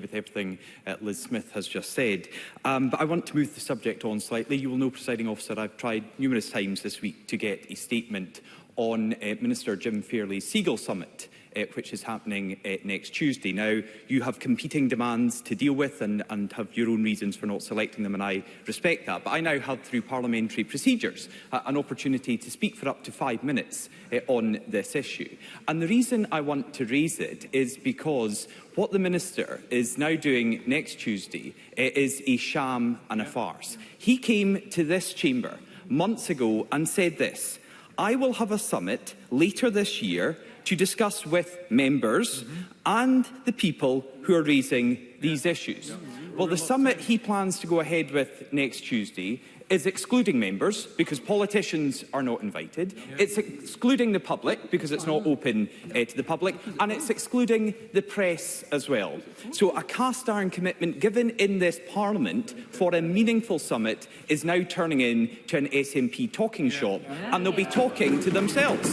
with everything Liz Smith has just said. But I want to move the subject on slightly. You will know, Presiding Officer, I've tried numerous times this week to get a statement on Minister Jim Fairley's Seagulls Summit, which is happening next Tuesday. Now, you have competing demands to deal with and have your own reasons for not selecting them, and I respect that. But I now have, through parliamentary procedures, an opportunity to speak for up to 5 minutes on this issue. And the reason I want to raise it is because what the Minister is now doing next Tuesday is a sham and a farce. He came to this chamber months ago and said this: "I will have a summit later this year to discuss with members and the people who are raising these issues." Well, the summit he plans to go ahead with next Tuesday is excluding members because politicians are not invited. It's excluding the public because it's not open to the public, and it's excluding the press as well. So a cast-iron commitment given in this Parliament for a meaningful summit is now turning into an SNP talking shop, and they'll be talking to themselves.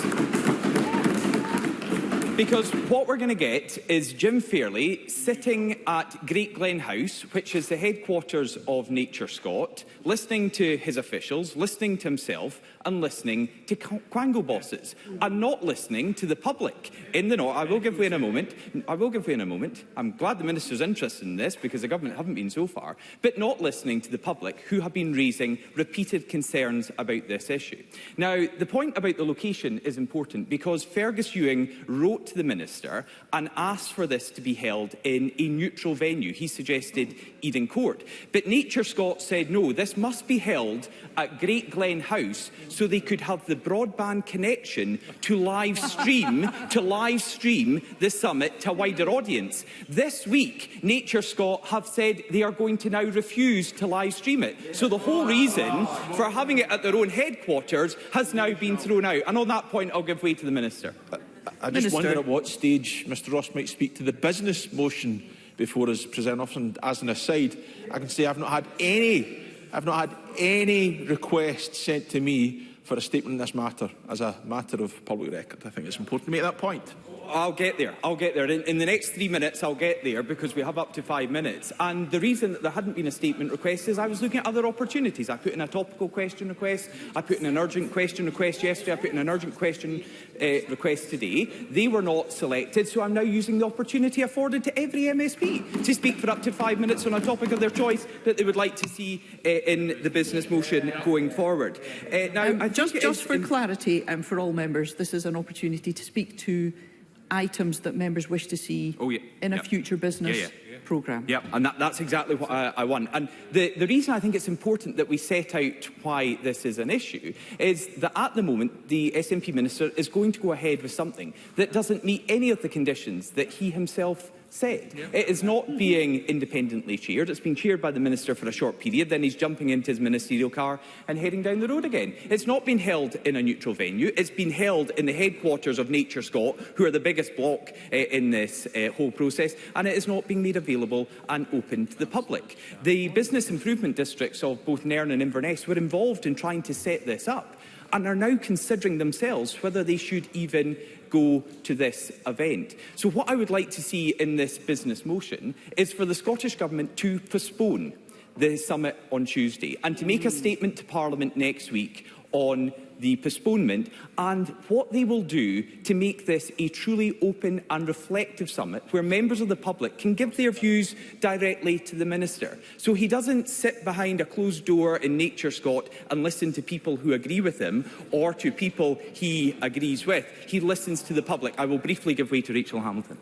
Because what we're going to get is Jim Fairley sitting at Great Glen House, which is the headquarters of Nature Scott, listening to his officials, listening to himself, and listening to Quango bosses, and not listening to the public in the north. I will give way in a moment. I'm glad the Minister's interested in this, because the government haven't been so far, but not listening to the public, who have been raising repeated concerns about this issue. Now, the point about the location is important, because Fergus Ewing wrote to the Minister and asked for this to be held in a neutral venue. He suggested Eden Court. But Nature Scott said, no, this must be held at Great Glen House so they could have the broadband connection to live stream the summit to a wider audience. This week, Nature Scott have said they are going to now refuse to live stream it. So the whole reason for having it at their own headquarters has now been thrown out. And on that point, I'll give way to the Minister. I just wonder at what stage Mr Ross might speak to the business motion before us, President Officer. And as an aside, I can say I've not had any request sent to me for a statement in this matter as a matter of public record. I think it's important to make that point. I'll get there. In the next 3 minutes, I'll get there, because we have up to 5 minutes. And the reason that there hadn't been a statement request is I was looking at other opportunities. I put in a topical question request. I put in an urgent question request yesterday. I put in an urgent question request today. They were not selected, so I'm now using the opportunity afforded to every MSP to speak for up to 5 minutes on a topic of their choice that they would like to see in the business motion going forward. Just for clarity and for all members, this is an opportunity to speak to items that members wish to see in a future business programme. Yeah, and that's exactly what I want. And the reason I think it's important that we set out why this is an issue is that at the moment the SNP Minister is going to go ahead with something that doesn't meet any of the conditions that he himself said. It is not being independently chaired. It's been chaired by the Minister for a short period, then he's jumping into his ministerial car and heading down the road again. It's not been held in a neutral venue. It's been held in the headquarters of Nature Scott, who are the biggest block in this whole process, and it is not being made available and open to the public. The business improvement districts of both Nairn and Inverness were involved in trying to set this up, and are now considering themselves whether they should even go to this event. So what I would like to see in this business motion is for the Scottish Government to postpone the summit on Tuesday and to make a statement to Parliament next week on the postponement and what they will do to make this a truly open and reflective summit where members of the public can give their views directly to the Minister. So he doesn't sit behind a closed door in Nature Scott and listen to people who agree with him or to people he agrees with. He listens to the public. I will briefly give way to Rachel Hamilton.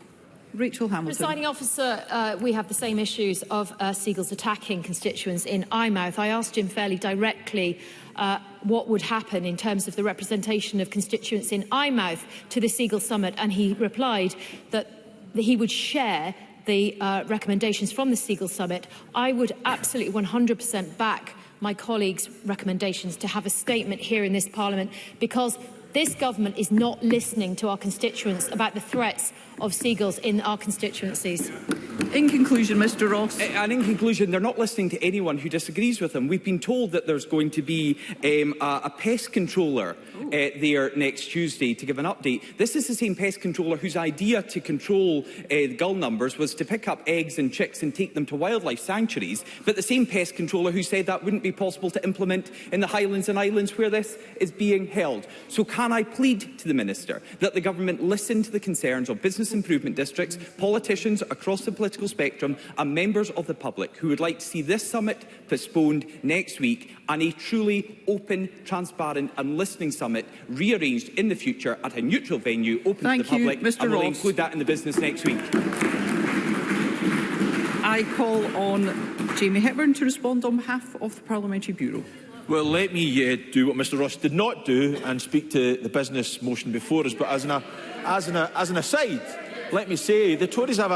Rachel Hamilton. Presiding Officer, we have the same issues of seagulls attacking constituents in Eyemouth. I asked Jim Fairley directly what would happen in terms of the representation of constituents in Eyemouth to the Seagull Summit, and he replied that he would share the recommendations from the Seagull Summit. I would absolutely 100% back my colleagues' recommendations to have a statement here in this Parliament, because this government is not listening to our constituents about the threats of seagulls in our constituencies. In conclusion, Mr Ross. And in conclusion, they're not listening to anyone who disagrees with them. We've been told that there's going to be a pest controller there next Tuesday to give an update. This is the same pest controller whose idea to control the gull numbers was to pick up eggs and chicks and take them to wildlife sanctuaries, but the same pest controller who said that wouldn't be possible to implement in the Highlands and Islands where this is being held. So can I plead to the Minister that the Government listen to the concerns of business improvement districts, politicians across the political spectrum and members of the public who would like to see this summit postponed next week and a truly open, transparent and listening summit rearranged in the future at a neutral venue open to the public, and we'll include that in the business next week. I call on Jamie Hepburn to respond on behalf of the Parliamentary Bureau. Well, let me do what Mr Ross did not do and speak to the business motion before us. But as an aside, let me say the Tories have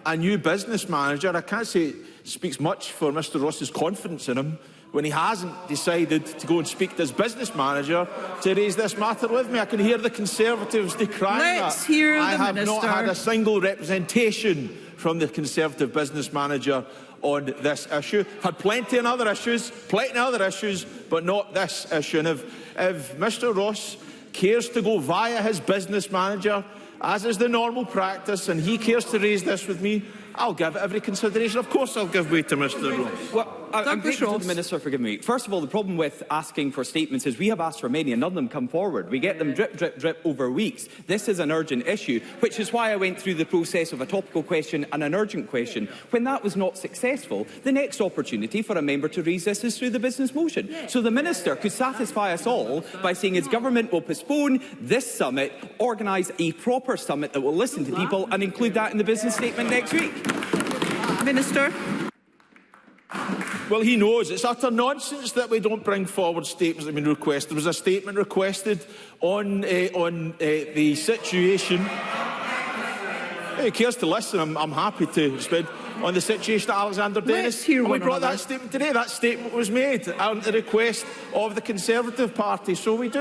a new business manager. I can't say it speaks much for Mr Ross's confidence in him when he hasn't decided to go and speak to his business manager to raise this matter with me. I can hear the Conservatives decrying Let's hear the I have Minister. not had a single representation from the Conservative business manager on this issue. Had plenty of other issues, but not this issue. And if Mr Ross cares to go via his business manager, as is the normal practice, and he cares to raise this with me, I'll give it every consideration. Of course I'll give way to Mr Ross. Well, I'm grateful to the Minister for giving me. First of all, the problem with asking for statements is we have asked for many and none of them come forward. We get them drip, drip, drip over weeks. This is an urgent issue, which is why I went through the process of a topical question and an urgent question. When that was not successful, the next opportunity for a member to raise this is through the business motion. So the Minister could satisfy us all by saying his government will postpone this summit, organise a proper summit that will listen to people and include that in the business statement next week. Minister. Well, he knows it's utter nonsense that we don't bring forward statements that have been requested. There was a statement requested on the situation. If he cares to listen, I'm happy to respond on the situation at Alexander Dennis. And we brought that statement today. That statement was made at the request of the Conservative Party, so we do.